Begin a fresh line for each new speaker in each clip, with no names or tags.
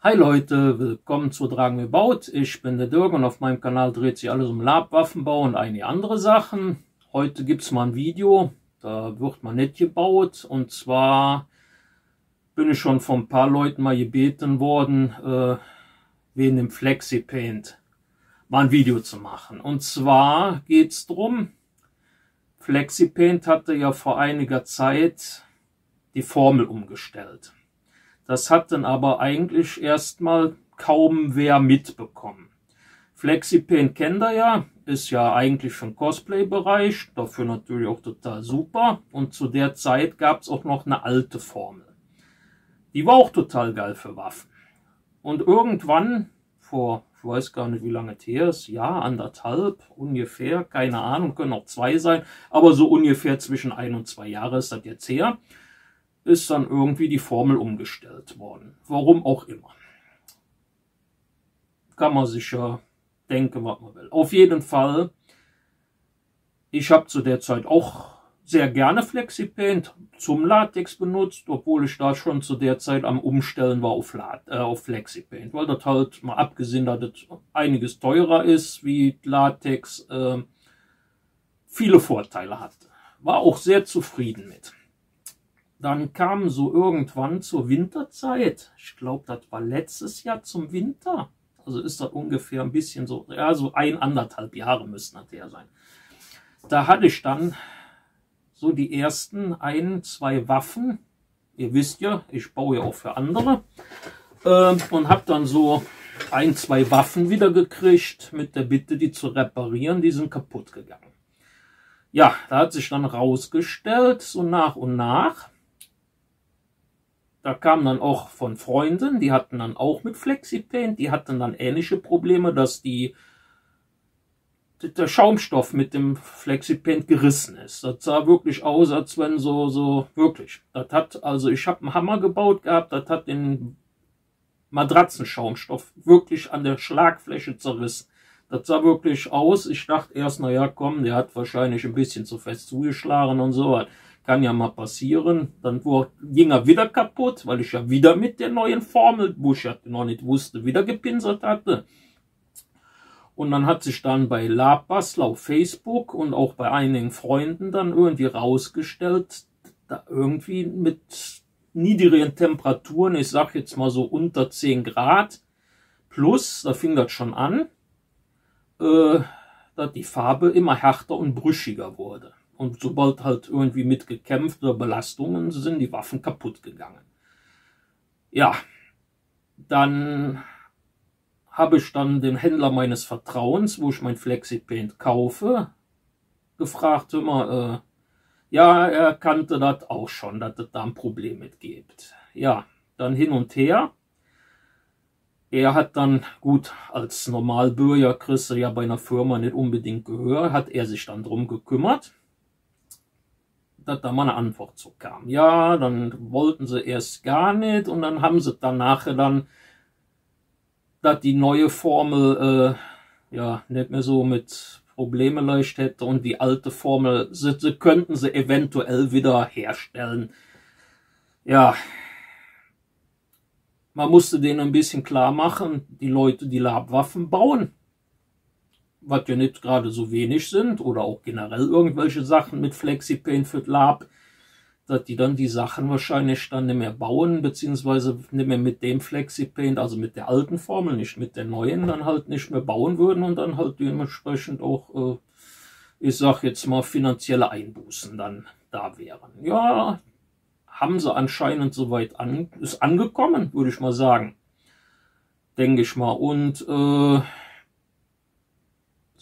Hi Leute, willkommen zu Dragon About. Ich bin der Dirk und auf meinem Kanal dreht sich alles um Labwaffenbau und einige andere Sachen. Heute gibt es mal ein Video, da wird mal nicht gebaut. Und zwar bin ich schon von ein paar Leuten mal gebeten worden, wegen dem Flexi-Paint mal ein Video zu machen. Und zwar geht es darum, Flexi-Paint hatte ja vor einiger Zeit die Formel umgestellt. Das hat dann aber eigentlich erstmal kaum wer mitbekommen. Flexi-Paint kennt ihr ja, ist ja eigentlich für den Cosplay-Bereich, dafür natürlich auch total super. Und zu der Zeit gab es auch noch eine alte Formel. Die war auch total geil für Waffen. Und irgendwann, vor, ich weiß gar nicht wie lange es her ist, Jahr, anderthalb ungefähr, keine Ahnung, können auch 2 sein, aber so ungefähr zwischen 1 und 2 Jahre ist das jetzt her, ist dann irgendwie die Formel umgestellt worden. Warum auch immer. Kann man sich ja denken, was man will. Auf jeden Fall, ich habe zu der Zeit auch sehr gerne Flexi-Paint zum Latex benutzt, obwohl ich da schon zu der Zeit am Umstellen war auf Flexi-Paint, weil das halt, mal abgesehen, dass das einiges teurer ist wie Latex, viele Vorteile hatte. War auch sehr zufrieden mit. Dann kam so irgendwann zur Winterzeit, ich glaube, das war letztes Jahr zum Winter, also ist das ungefähr ein bisschen so, ja, so 1,5 Jahre müssten das her sein. Da hatte ich dann so die ersten 1, 2 Waffen, ihr wisst ja, ich baue ja auch für andere, und habe dann so 1, 2 Waffen wieder gekriegt, mit der Bitte, die zu reparieren, die sind kaputt gegangen. Ja, da hat sich dann rausgestellt, so nach und nach, da kam dann auch von Freunden, die hatten dann auch mit Flexi-Paint, die hatten dann ähnliche Probleme, dass der Schaumstoff mit dem Flexi-Paint gerissen ist. Das sah wirklich aus, als wenn wirklich. Das hat, also ich habe einen Hammer gebaut gehabt, das hat den Matratzenschaumstoff wirklich an der Schlagfläche zerrissen. Das sah wirklich aus, ich dachte erst, naja komm, der hat wahrscheinlich ein bisschen zu fest zugeschlagen und so was. Kann ja mal passieren. Dann ging er wieder kaputt, weil ich ja wieder mit der neuen Formel, wo ich ja noch nicht wusste, wieder gepinselt hatte. Und dann hat sich dann bei Labbastler auf Facebook und auch bei einigen Freunden dann irgendwie rausgestellt, da irgendwie mit niedrigen Temperaturen, ich sag jetzt mal so unter 10 Grad plus, da fing das schon an, dass die Farbe immer härter und brüchiger wurde. Und sobald halt irgendwie mitgekämpft oder Belastungen sind die Waffen kaputt gegangen. Ja, dann habe ich dann den Händler meines Vertrauens, wo ich mein Flexi-Paint kaufe, gefragt immer, ja, er kannte das auch schon, dass es da ein Problem mit gibt. Ja, dann hin und her. Er hat dann, gut, als Normalbürger kriegst du ja bei einer Firma nicht unbedingt Gehör, hat er sich dann drum gekümmert, dass da mal eine Antwort zu kam. Ja, dann wollten sie erst gar nicht und dann haben sie dann nachher dann, dass die neue Formel ja nicht mehr so mit Probleme leicht hätte und die alte Formel, sie könnten sie eventuell wieder herstellen. Ja, man musste denen ein bisschen klar machen, die Leute, die Labwaffen bauen, was ja nicht gerade so wenig sind, oder auch generell irgendwelche Sachen mit Flexi-Paint für Lab, dass die dann die Sachen wahrscheinlich dann nicht mehr bauen, beziehungsweise nicht mehr mit dem Flexi-Paint, also mit der alten Formel, nicht mit der neuen, dann halt nicht mehr bauen würden und dann halt dementsprechend auch, ich sag jetzt mal, finanzielle Einbußen dann da wären. Ja, haben sie anscheinend soweit ist angekommen, würde ich mal sagen. Denke ich mal. Und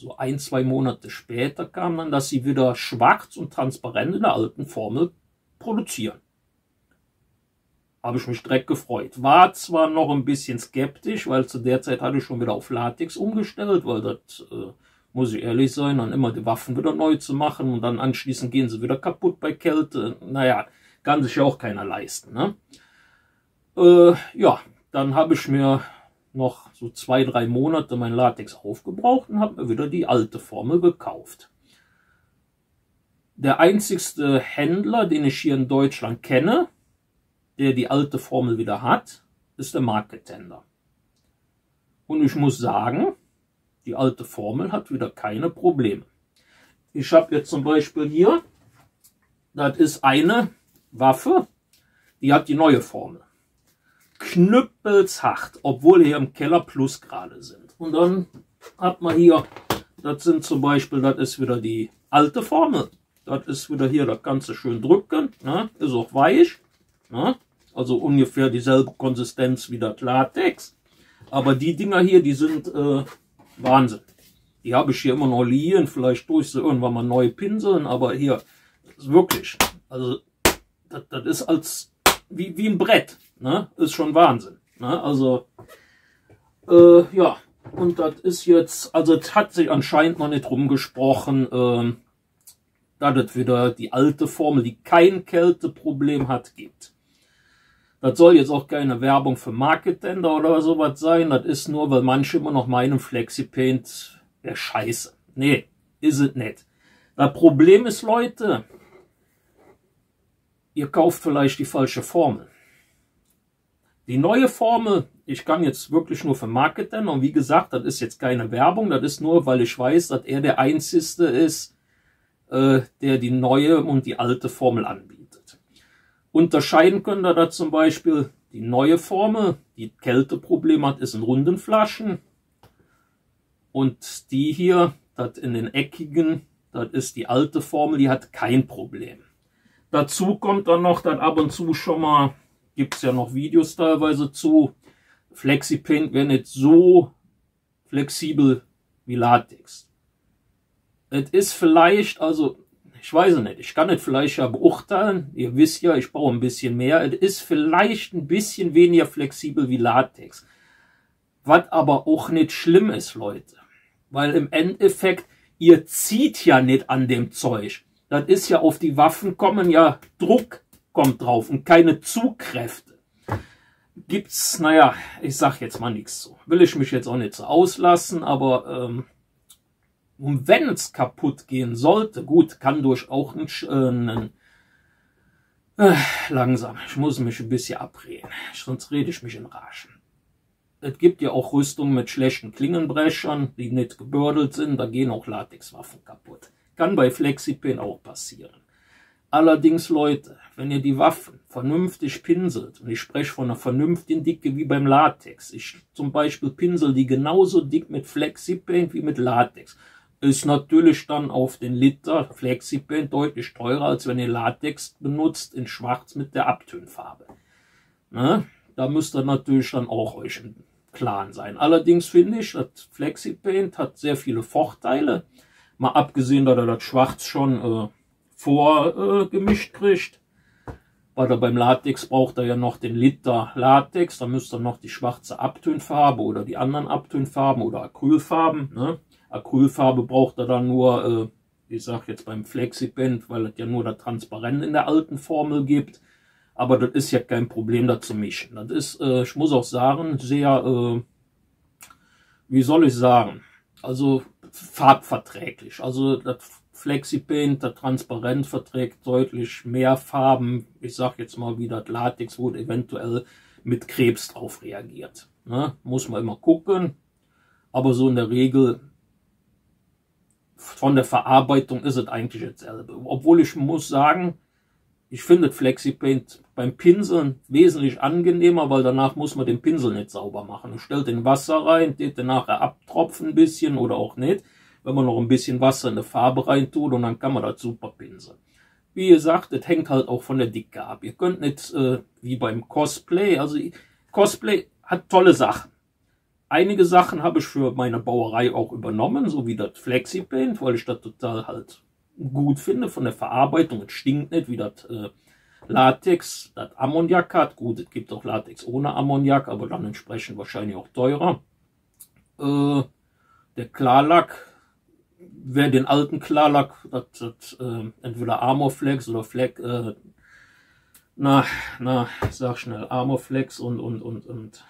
so 1, 2 Monate später kam dann, dass sie wieder schwarz und transparent in der alten Formel produzieren. Habe ich mich direkt gefreut. War zwar noch ein bisschen skeptisch, weil zu der Zeit hatte ich schon wieder auf Latex umgestellt, weil das, muss ich ehrlich sein, dann immer die Waffen wieder neu zu machen und dann anschließend gehen sie wieder kaputt bei Kälte. Naja, kann sich ja auch keiner leisten, ne? Ja, dann habe ich mir noch so 2, 3 Monate mein Latex aufgebraucht und habe mir wieder die alte Formel gekauft. Der einzigste Händler, den ich hier in Deutschland kenne, der die alte Formel wieder hat, ist der Market-Tender. Und ich muss sagen, die alte Formel hat wieder keine Probleme. Ich habe jetzt zum Beispiel hier, das ist eine Waffe, die hat die neue Formel. Knüppelshart, obwohl hier im Keller Plusgrade sind. Und dann hat man hier, das sind zum Beispiel, das ist wieder die alte Formel. Das ist wieder hier, das kannst du schön drücken, ne? Ist auch weich, ne? Also ungefähr dieselbe Konsistenz wie das Latex. Aber die Dinger hier, die sind Wahnsinn. Die habe ich hier immer noch liegen, vielleicht tue ich sie irgendwann mal neu pinseln, aber hier, ist wirklich, also das ist als wie ein Brett, ne? Ist schon Wahnsinn, ne? Also, ja, und das ist jetzt, also es hat sich anscheinend noch nicht rumgesprochen, dass es wieder die alte Formel, die kein Kälteproblem hat, gibt. Das soll jetzt auch keine Werbung für Market-Tender oder sowas sein. Das ist nur, weil manche immer noch meinen, Flexipaint wäre scheiße. Nee, ist es nicht. Das Problem ist, Leute, ihr kauft vielleicht die falsche Formel. Die neue Formel, ich kann jetzt wirklich nur für Market-Tender, und wie gesagt, das ist jetzt keine Werbung, das ist nur, weil ich weiß, dass er der Einzige ist, der die neue und die alte Formel anbietet. Unterscheiden könnt ihr da zum Beispiel die neue Formel, die Kälteproblem hat, ist in runden Flaschen. Und die hier, das in den eckigen, das ist die alte Formel, die hat kein Problem. Dazu kommt dann noch, dass ab und zu schon mal, gibt es ja noch Videos teilweise zu, Flexipaint wäre nicht so flexibel wie Latex. Es ist vielleicht, also ich weiß es nicht, ich kann es vielleicht ja beurteilen, ihr wisst ja, ich brauche ein bisschen mehr, es ist vielleicht ein bisschen weniger flexibel wie Latex. Was aber auch nicht schlimm ist, Leute, weil im Endeffekt, ihr zieht ja nicht an dem Zeug. Das ist ja, auf die Waffen kommen ja, Druck kommt drauf und keine Zugkräfte. Gibt's, naja, ich sag jetzt mal nichts zu. Will ich mich jetzt auch nicht so auslassen, aber und wenn es kaputt gehen sollte, gut, kann durch auch langsam, ich muss mich ein bisschen abreden, sonst rede ich mich in Raschen. Es gibt ja auch Rüstungen mit schlechten Klingenbrechern, die nicht gebürdelt sind, da gehen auch Latexwaffen kaputt. Kann bei Flexipaint auch passieren. Allerdings, Leute, wenn ihr die Waffen vernünftig pinselt, und ich spreche von einer vernünftigen Dicke wie beim Latex, ich zum Beispiel pinsel die genauso dick mit Flexipaint wie mit Latex, ist natürlich dann auf den Liter Flexipaint deutlich teurer, als wenn ihr Latex benutzt in Schwarz mit der Abtönfarbe. Ne? Da müsst ihr natürlich dann auch euch im Klaren sein. Allerdings finde ich, das Flexipaint hat sehr viele Vorteile. Mal abgesehen, dass er das Schwarz schon vorgemischt kriegt. Weil er beim Latex braucht er ja noch den Liter Latex. Da müsst ihr noch die schwarze Abtönfarbe oder die anderen Abtönfarben oder Acrylfarben. Ne? Acrylfarbe braucht er dann nur, ich sage jetzt beim Flexipaint, weil es ja nur das Transparent in der alten Formel gibt. Aber das ist ja kein Problem, da zu mischen. Das ist, ich muss auch sagen, sehr, wie soll ich sagen, also farbverträglich. Also das Flexipaint, das Transparent verträgt deutlich mehr Farben. Ich sage jetzt mal, wie das Latex, wo eventuell mit Krebs drauf reagiert. Ne? Muss man immer gucken. Aber so in der Regel, von der Verarbeitung ist es eigentlich dasselbe. Obwohl ich muss sagen, ich finde Flexipaint beim Pinseln wesentlich angenehmer, weil danach muss man den Pinsel nicht sauber machen. Man stellt den Wasser rein, den nachher abtropfen ein bisschen oder auch nicht, wenn man noch ein bisschen Wasser in die Farbe rein tut, und dann kann man das super pinseln. Wie gesagt, das hängt halt auch von der Dicke ab. Ihr könnt nicht wie beim Cosplay, also Cosplay hat tolle Sachen. Einige Sachen habe ich für meine Bauerei auch übernommen, so wie das Flexipaint, weil ich das total halt gut finde von der Verarbeitung. Es stinkt nicht wie das Latex, das Ammoniak hat. Gut, es gibt auch Latex ohne Ammoniak, aber dann entsprechend wahrscheinlich auch teurer. Der Klarlack, wer den alten Klarlack, entweder Armorflex oder Flex, sag schnell, Armorflex und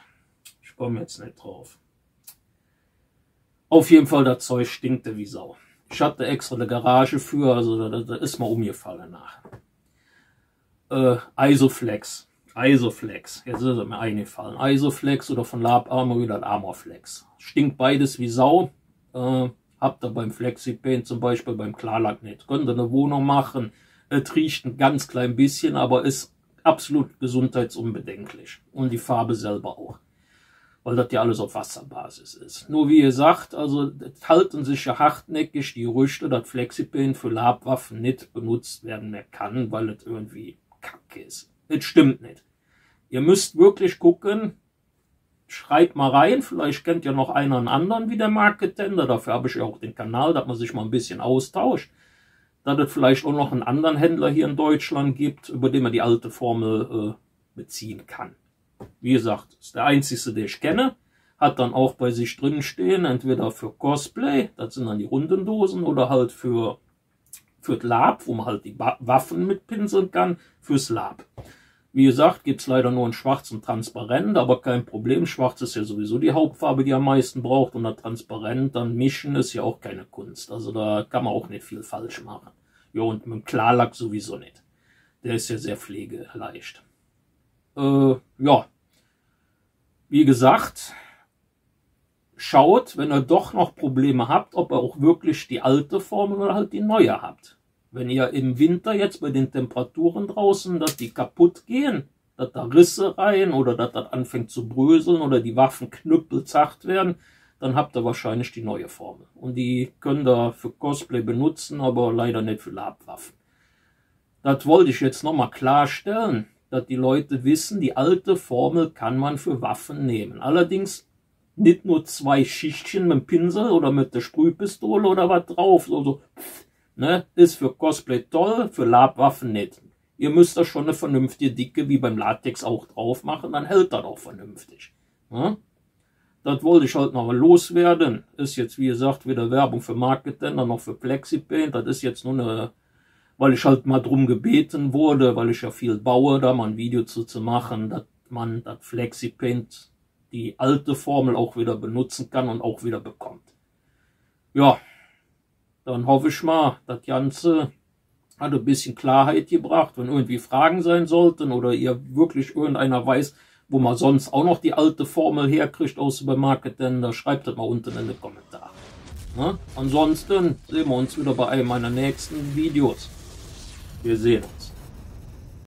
ich komme jetzt nicht drauf. Auf jeden Fall, das Zeug stinkte wie Sau. Ich hatte extra eine Garage für, also da ist mal umgefallen nach. Isoflex. Isoflex, jetzt ist es mir eingefallen. Isoflex oder von Lab Armor wieder Armorflex. Stinkt beides wie Sau. Habt ihr beim Flexipaint zum Beispiel beim Klarlack nicht. Könnt ihr eine Wohnung machen. Es riecht ein ganz klein bisschen, aber ist absolut gesundheitsunbedenklich. Und die Farbe selber auch. Weil das ja alles auf Wasserbasis ist. Nur wie ihr sagt, also das halten sich ja hartnäckig die Gerüchte, dass Flexipaint für Labwaffen nicht benutzt werden mehr kann, weil es irgendwie kacke ist. Das stimmt nicht. Ihr müsst wirklich gucken, schreibt mal rein, vielleicht kennt ja noch einen anderen wie der Marketender, dafür habe ich ja auch den Kanal, dass man sich mal ein bisschen austauscht, dass es vielleicht auch noch einen anderen Händler hier in Deutschland gibt, über den man die alte Formel beziehen kann. Wie gesagt, ist der einzige, den ich kenne, hat dann auch bei sich drin stehen, entweder für Cosplay, das sind dann die runden Dosen, oder halt für Lab, wo man halt die Waffen mitpinseln kann, fürs Lab. Wie gesagt, gibt es leider nur in schwarz und transparent, aber kein Problem. Schwarz ist ja sowieso die Hauptfarbe, die am meisten braucht. Und das transparent, dann mischen ist ja auch keine Kunst. Also da kann man auch nicht viel falsch machen. Ja, und mit dem Klarlack sowieso nicht. Der ist ja sehr pflegeleicht. Ja, wie gesagt, schaut, wenn ihr doch noch Probleme habt, ob ihr auch wirklich die alte Formel oder halt die neue habt. Wenn ihr im Winter jetzt bei den Temperaturen draußen, dass die kaputt gehen, dass da Risse rein oder dass das anfängt zu bröseln oder die Waffen knüppelzart werden, dann habt ihr wahrscheinlich die neue Formel. Und die könnt ihr für Cosplay benutzen, aber leider nicht für Labwaffen. Das wollte ich jetzt nochmal klarstellen, dass die Leute wissen, die alte Formel kann man für Waffen nehmen. Allerdings nicht nur 2 Schichtchen mit dem Pinsel oder mit der Sprühpistole oder was drauf, so ne, ist für Cosplay toll, für Labwaffen nicht. Ihr müsst da schon eine vernünftige Dicke wie beim Latex auch drauf machen, dann hält das auch vernünftig. Ne? Das wollte ich halt noch mal loswerden. Ist jetzt, wie gesagt, weder Werbung für Marketender noch für Flexipaint. Das ist jetzt nur eine, weil ich halt mal drum gebeten wurde, weil ich ja viel baue, da mal ein Video zu machen, dass man das Flexipaint, die alte Formel auch wieder benutzen kann und auch wieder bekommt. Ja. Dann hoffe ich mal, das Ganze hat ein bisschen Klarheit gebracht. Wenn irgendwie Fragen sein sollten oder ihr wirklich irgendeiner weiß, wo man sonst auch noch die alte Formel herkriegt, außer beim Marketender, schreibt das mal unten in den Kommentaren. Ne? Ansonsten sehen wir uns wieder bei einem meiner nächsten Videos. Wir sehen uns.